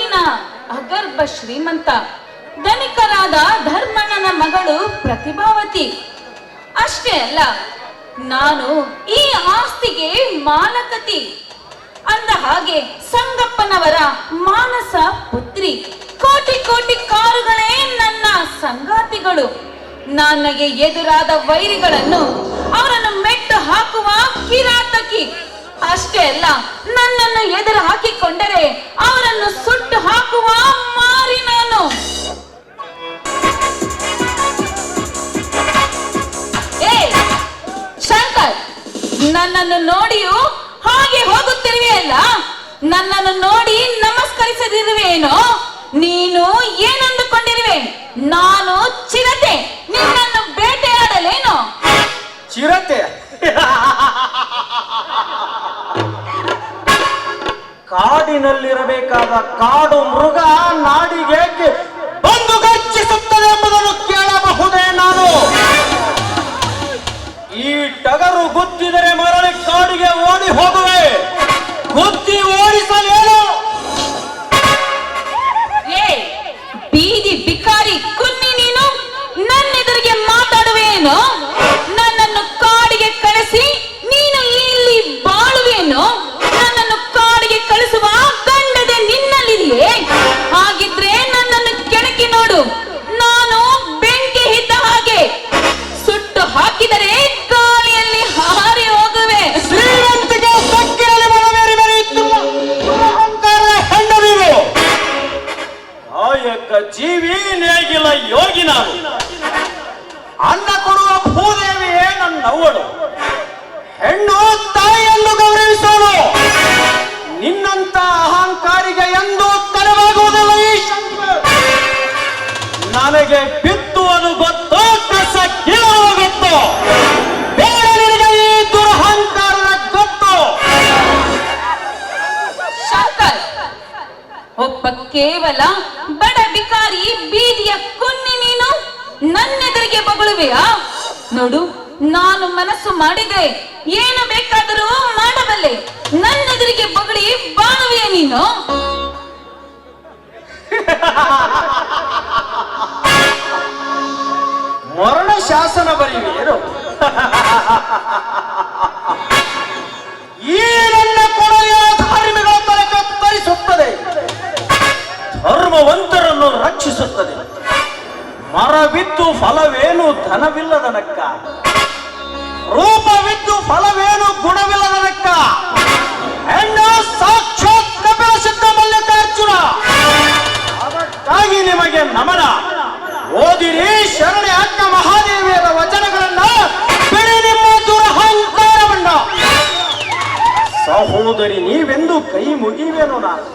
ಊರಿನ ಅಗರ್ಭ ಶ್ರೀಮಂತ ಧನಿಕರಾದ ಧರ್ಮಣ್ಣನ ಮಗಳು ಪ್ರತಿಭಾವತಿ. ಅಷ್ಟೇ ಅಲ್ಲ, ನಾನು ಈ ಆಸ್ತಿಗೆ ಮಾಲಕತಿ. ಅಂದ ಹಾಗೆ ಸಂಗಪ್ಪನವರ ಮಾನಸ ಪುತ್ರಿ. ಕೋಟಿ ಕೋಟಿ ಕಾರುಗಳೇ ನನ್ನ ಸಂಗಾತಿಗಳು. ನನಗೆ ಎದುರಾದ ವೈರಿಗಳನ್ನು ಅವರನ್ನು ಮೆಟ್ಟು ಹಾಕುವ ಕಿರಾತಕಿ. ಅಷ್ಟೇ ಅಲ್ಲ, ನನ್ನನ್ನು ಎದುರು ಹಾಕಿಕೊಂಡರೆ ಅವರನ್ನು ಸುಟ್ಟು ಹಾಕುವ ಮಾರಿ ನಾನು. ಏ ಶಂಕರ್, ನನ್ನನ್ನು ನೋಡಿಯೂ ಹಾಗೆ ಹೋಗುತ್ತಿರುವೆಯಲ್ಲ, ನನ್ನನ್ನು ನೋಡಿ ನಮಸ್ಕರಿಸದಿರುವೇನೋ? ನೀನು ಏನಂದುಕೊಂಡಿರುವೆ? ನಾನು ಚಿರತೆ, ನಿನ್ನನ್ನು ಬೇಟೆಯಾಡಲೇನೋ? ಚಿರತೆ? ಕಾಡಿನಲ್ಲಿರಬೇಕಾದ ಕಾಡು ಮೃಗ ನಾಡಿಗೆ ಬಂದು ಗರ್ಜಿಸುತ್ತದೆ ಎಂಬುದನ್ನು ಕೇಳಬಹುದೇ ನಾನು? ಈ ಟಗರು ಗುದ್ದಿದರೆ ಮರಳಿ ಕಾಡಿಗೆ ಓಡಿ ಹೋಗುವೆ. ಗುದ್ದಿ ಓಡಿಸಲೇನು? ಏ ಬೀದಿ ಬಿಕಾರಿ ಕುನ್ನಿ, ನೀನು ನನ್ನೆದುರಿಗೆ ಮಾತಾಡುವೇನು? ನನ್ನನ್ನು ಕಾಡಿಗೆ ಕಳಿಸಿ ನೀನು ಇಲ್ಲಿ ಬಾಳುವೇನು? ನನ್ನನ್ನು ಕಾಡಿಗೆ ಕಳಿಸುವ ಗಂಡದೆ ನಿನ್ನಲ್ಲಿದೆಯೇ? ಹಾಗಿದ್ರೆ ನನ್ನನ್ನು ಕೆಣಕಿ ನೋಡು. ನಾನು ಬೆಂಕಿ ಹಿದ್ದ ಹಾಗೆ, ಸುಟ್ಟು ಹಾಕಿದರೆ ಗಾಳಿಯಲ್ಲಿ ಹಾರಿ ಹೋಗುವೆ. ಶ್ರೀಮಂತಿಗೆ ಸಕ್ಕಿನಲ್ಲಿ ಮನವೇರಿ ಮೆರೆಯುತ್ತಿರುವ ಅಹಂಕಾರದ ಹೆಣ್ಣು ನೀವು. ಕಾಯಕ ಜೀವಿ, ನೇಗಿಲ ಯೋಗಿ ನಾನು. ಅನ್ನ ಕೊಡುವ ಭೂದೇವಿಯೇ ನನ್ನವಳು. ಹೆಣ್ಣು ತಾಯಿಯನ್ನು ಗೌರವಿಸೋಳು. ನಿನ್ನಂತ ಅಹಂಕಾರಿಗೆ ಎಂದು ತಲೆವಾಗುವುದಿಲ್ಲ ಈ ಶಂಕರ್. ನನಗೆ ಬಿತ್ತುವುದು ಗೊತ್ತು, ಕಸ ಕೀಳುವ ಗೊತ್ತು. ಬೇರೆ ನಿನಗೆ ಈ ದುರಹಂಕಾರದ ಗೊತ್ತು. ಶಂಕರ್, ಒಬ್ಬ ಕೇವಲ ಬಡ ಬಿಕಾರಿ ಬೀದಿಯ ಕುನ್ನಿ ನೀನು ನನ್ನೆದುರಿಗೆ ಬಗಳುವೆಯಾ? ನೋಡು, ನಾನು ಮನಸ್ಸು ಮಾಡಿದ್ರೆ ಏನು ಬೇಕಾದರೂ ಮಾಡಬಲ್ಲೆ. ನನ್ನೆದುರಿಗೆ ಬಗಳಿ ಬಾಳುವೆಯ ನೀನು? ಮರಣ ಶಾಸನ ಬರೆಯುವೇನು? ಈ ನನ್ನ ಕೊಡೆಯ ಧಾರ್ಮಿಗಳ ತಲೆ ಕತ್ತರಿಸುತ್ತದೆ, ಧರ್ಮವಂತರನ್ನು ರಕ್ಷಿಸುತ್ತದೆ. ಮರವಿದ್ದು ಫಲವೇನು ಧನವಿಲ್ಲದನಕ್ಕ, ರೂಪವಿದ್ದು ಫಲವೇನು ಗುಣವಿಲ್ಲದನಕ್ಕ. ಹೆಣ್ಣು ಸಾಕ್ಷಾತ್ ಕಪಿಲ ಸಿದ್ಧ ಮಲ್ಲಿಕಾರ್ಜುನ. ಅದಕ್ಕಾಗಿ ನಿಮಗೆ ನಮನ. ಓದಿರಿ ಶರಣೆ ಅಕ್ಕ ಮಹಾದೇವಿಯರ ವಚನಗಳನ್ನ, ಬಿಡಿ ನಿಮ್ಮ ದುರಹಂಕಾರವನ್ನ. ಸಹೋದರಿ ನೀವೆಂದು ಕೈ ಮುಗಿವೇನು ನಾನು?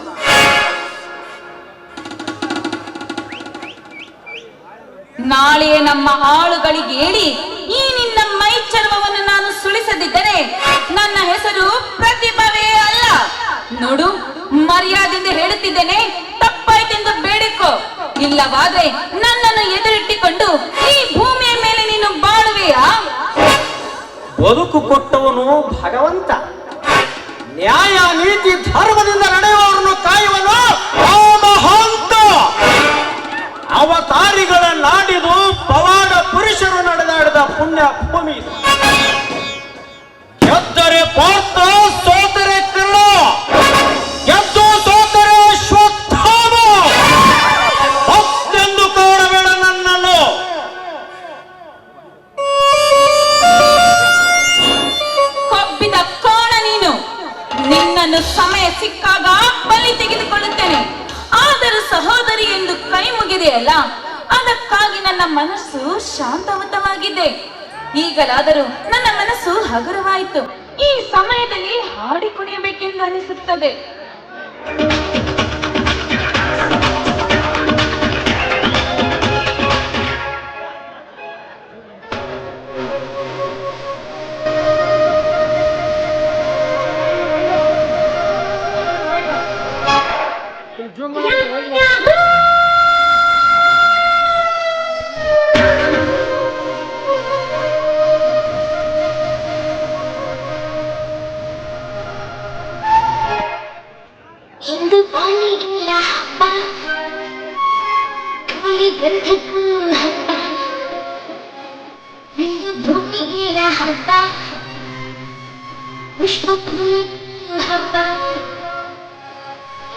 ನಾಳೆಯೇ ನಮ್ಮ ಆಳುಗಳಿಗೆ ಹೇಳಿ ಈ ನಿನ್ನ ಮೈ ಚರ್ಮವನ್ನು ನಾನು ಸುಳಿಸದಿದ್ದರೆ ನನ್ನ ಹೆಸರು ಪ್ರತಿಭವೇ ಅಲ್ಲ. ನೋಡು, ಮರ್ಯಾದೆಯಿಂದ ಹೇಳುತ್ತಿದ್ದೇನೆ, ತಪ್ಪಾಯ್ತೆಂದು ಬೇಡಿಕೋ. ಇಲ್ಲವಾದ್ರೆ ನನ್ನನ್ನು ಎದುರಿಟ್ಟಿಕೊಂಡು ಈ ಭೂಮಿಯ ಮೇಲೆ ನೀನು ಬಾಳುವೆಯಾ? ಬದುಕು ಕೊಟ್ಟವನು ಭಗವಂತ. ನ್ಯಾಯ ನೀತಿ ಧರ್ಮದಿಂದ ನಡೆಯುವವರನ್ನು ಕಾಯುವನು ಆ ಮಹಾಂತ. ಅವತಾರಿಗಳ ನಾಡಿದು, ಪವಾಡ ಪುರುಷರು ನಡೆದಾಡಿದ ಪುಣ್ಯ ಭೂಮಿ. ಗೆದ್ದರೆ ಪಾರ್ಥ, ಸೋತರೆ ಕರ್ಣ. ಗೆದ್ದು ಸೋತರೆ ಅಶ್ವತ್ಥಾಮ. ಭಕ್ತೆಂದು ಕಾಣಬೇಡ ನನ್ನನ್ನು. ಕೊಬ್ಬಿದ ಕೋಣ ನೀನು. ನಿನ್ನನ್ನು ಸಮಯ ಸಿಕ್ಕಾಗ ಬಲಿ ತೆಗೆದುಕೊಳ್ಳುತ್ತೇನೆ. ಆದರೂ ಸಹೋದರಿ ಎಂದು ಕೈ ಮುಗಿದೆಯಲ್ಲ, ಅದಕ್ಕಾಗಿ ನನ್ನ ಮನಸ್ಸು ಶಾಂತವತವಾಗಿದೆ. ಈಗಲಾದರೂ ನನ್ನ ಮನಸ್ಸು ಹಗುರವಾಯಿತು. ಈ ಸಮಯದಲ್ಲಿ ಹಾಡಿ ಕುಣಿಯಬೇಕೆಂದು ಅನಿಸುತ್ತದೆ. ಹಿಂದೆ ಇಂದು ಬಾಳಿಗೆಲ್ಲ ಹಬ್ಬ, ಗಾಳಿ ಗಂಧಕ್ಕೂ ಹಬ್ಬ, ಇಂದು ಭೂಮಿಗೆಲ್ಲ ಹಬ್ಬ, ವಿಶ್ವಕ್ಕೂ ಹಬ್ಬ,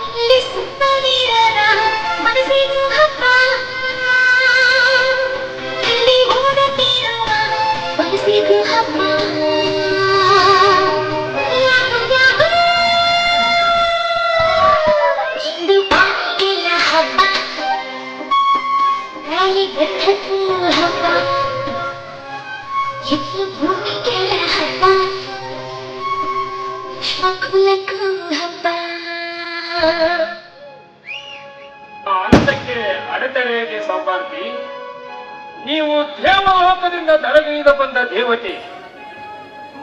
ಇಲ್ಲಿ ಸುತ್ತಲಿರನ ಮನಸ್ಸಿಗೂ ಹಬ್ಬ, ಇಲ್ಲಿ ಓಡತಿರುವ ಮನಸ್ಸಿಗೂ ಹಬ್ಬ. ಇಂದು ಬಾಳಿಗೆಲ್ಲ ಹಬ್ಬ, ಗಾಳಿ ಗಂಧಕ್ಕೂ ಹಬ್ಬ, ಇಂದು ಭೂಮಿಗೆಲ್ಲ ಹಬ್ಬ, ವಿಶ್ವಕ್ಕೂ ಹಬ್ಬ. ಆನಂದಕ್ಕೆ ಅಡೆತಡೆಯಲ್ಲಿ ಸೌಭಾಗ್ಯ. ನೀವು ದೇವಲೋಕದಿಂದ ದರಗಿಳಿದು ಬಂದ ದೇವತೆ.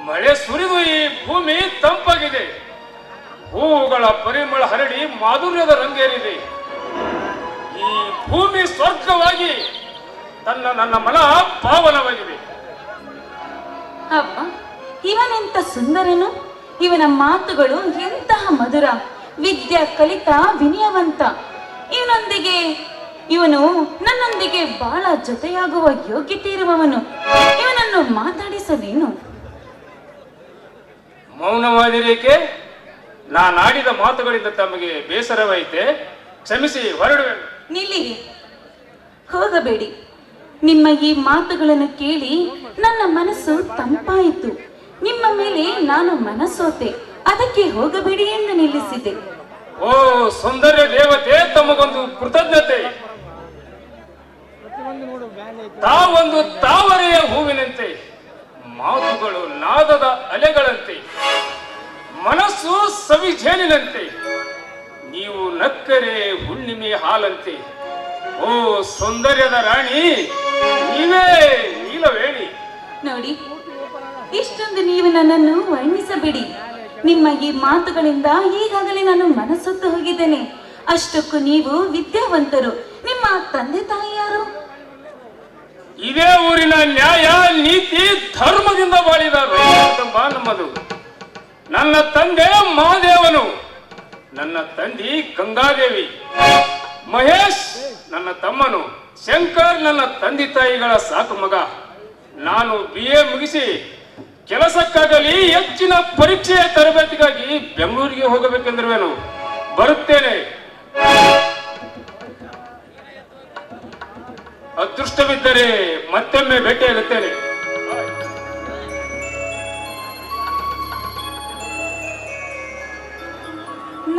ಮಳೆ ಸುರಿದು ಈ ಭೂಮಿ ತಂಪಾಗಿದೆ. ಹೂವುಗಳ ಪರಿಮಳ ಹರಡಿ ಮಾಧುರ್ಯದ ರಂಗೇರಿದೆ. ಈ ಭೂಮಿ ಸ್ವರ್ಗವಾಗಿ ನನ್ನ ಮನ ಪಾವನವಾಗಿದೆ. ಅಬ್ಬ, ಇವನೆಂತ ಸುಂದರನು, ಇವನ ಮಾತುಗಳು ಎಂತಹ ಮಧುರ, ವಿದ್ಯಾ ಕಲಿತ ವಿನಯವಂತ. ಇವನು ನನ್ನೊಂದಿಗೆ ಬಹಳ ಜೊತೆಯಾಗುವ ಯೋಗ್ಯತೆ ಇರುವವನು. ಇವನನ್ನು ಮಾತಾಡಿಸಲೇನು? ಮೌನವಾದಿರೇಕೆ? ನಾನಾಡಿದ ಮಾತುಗಳಿಂದ ತಮಗೆ ಬೇಸರವಾಯಿತೆ? ಕ್ಷಮಿಸಿ, ಹೊರಡುವೆ. ನಿಲ್ಲಿರಿ, ಹೋಗಬೇಡಿ. ನಿಮ್ಮ ಈ ಮಾತುಗಳನ್ನು ಕೇಳಿ ನನ್ನ ಮನಸ್ಸು ತಂಪಾಯಿತು. ನಿಮ್ಮ ಮೇಲೆ ನಾನು ಮನಸ್ಸೋತೆ, ಅದಕ್ಕೆ ಹೋಗಬೇಡಿ ಎಂದು ನಿಲ್ಲಿಸಿದೆ. ಓ ಸೌಂದರ್ಯ ದೇವತೆ, ತಮಗೊಂದು ಕೃತಜ್ಞತೆ. ತಾವೊಂದು ತಾವರೆಯ ಹೂವಿನಂತೆ, ಮಾತುಗಳು ನಾದದ ಅಲೆಗಳಂತೆ, ಮನಸ್ಸು ಸವಿಜೇನಿನಂತೆ, ನೀವು ನಕ್ಕರೆ ಹುಣ್ಣಿಮೆ ಹಾಲಂತೆ. ಓ ಸೌಂದರ್ಯದ ರಾಣಿ, ನೀವೇ ನೀಲವೇಣಿ. ನೋಡಿ, ಇಷ್ಟೊಂದು ನೀವು ನನ್ನನ್ನು ವರ್ಣಿಸಬೇಡಿ. ನಿಮ್ಮ ಈ ಮಾತುಗಳಿಂದ ಈಗಾಗಲೇ ನಾನು ಮನಸ್ಸೊತ್ತು ಹೋಗಿದ್ದೇನೆ. ಅಷ್ಟಕ್ಕೂ ನೀವು ವಿದ್ಯಾವಂತರು. ನಿಮ್ಮ ತಂದೆ ತಾಯಿ ಯಾರು? ಇದೇ ಊರಿನ ನ್ಯಾಯ ನೀತಿ ಧರ್ಮದಿಂದ ಬಾಳಿದ ಕುಟುಂಬ ನಮ್ಮದು. ನನ್ನ ತಂದೆ ಮಹಾದೇವನು, ನನ್ನ ತಂದೆ ಗಂಗಾದೇವಿ, ಮಹೇಶ್ ನನ್ನ ತಮ್ಮನು, ಶಂಕರ್ ನನ್ನ ತಂದೆ ತಾಯಿಗಳ ಸಾಕು ಮಗ. ನಾನು BA ಮುಗಿಸಿ ಕೆಲಸಕ್ಕಾಗಲಿ ಹೆಚ್ಚಿನ ಪರೀಕ್ಷೆಯ ತರಬೇತಿಗಾಗಿ ಬೆಂಗಳೂರಿಗೆ ಹೋಗಬೇಕೆಂದಿರುವೆನು. ಬರುತ್ತೇನೆ. ಅದೃಷ್ಟವಿದ್ದರೆ ಮತ್ತೊಮ್ಮೆ ಭೇಟಿಯಾಗುತ್ತೇನೆ.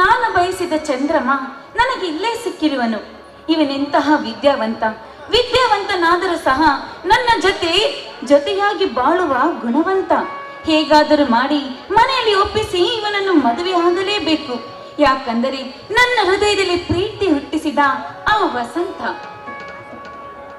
ನಾನು ಬಯಸಿದ ಚಂದ್ರಮ ನನಗೆ ಇಲ್ಲೇ ಸಿಕ್ಕಿರುವನು. ಇವನೆಂತಹ ವಿದ್ಯಾವಂತನಾದರೂ ಸಹ ನನ್ನ ಜೊತೆಯಾಗಿ ಬಾಳುವ ಗುಣವಂತ. ಹೇಗಾದರೂ ಮಾಡಿ ಮನೆಯಲ್ಲಿ ಒಪ್ಪಿಸಿ ಇವನನ್ನು ಮದುವೆ ಆಗಲೇಬೇಕು. ಯಾಕಂದರೆ ನನ್ನ ಹೃದಯದಲ್ಲಿ ಪ್ರೀತಿ ಹುಟ್ಟಿಸಿದ ಆ ವಸಂತ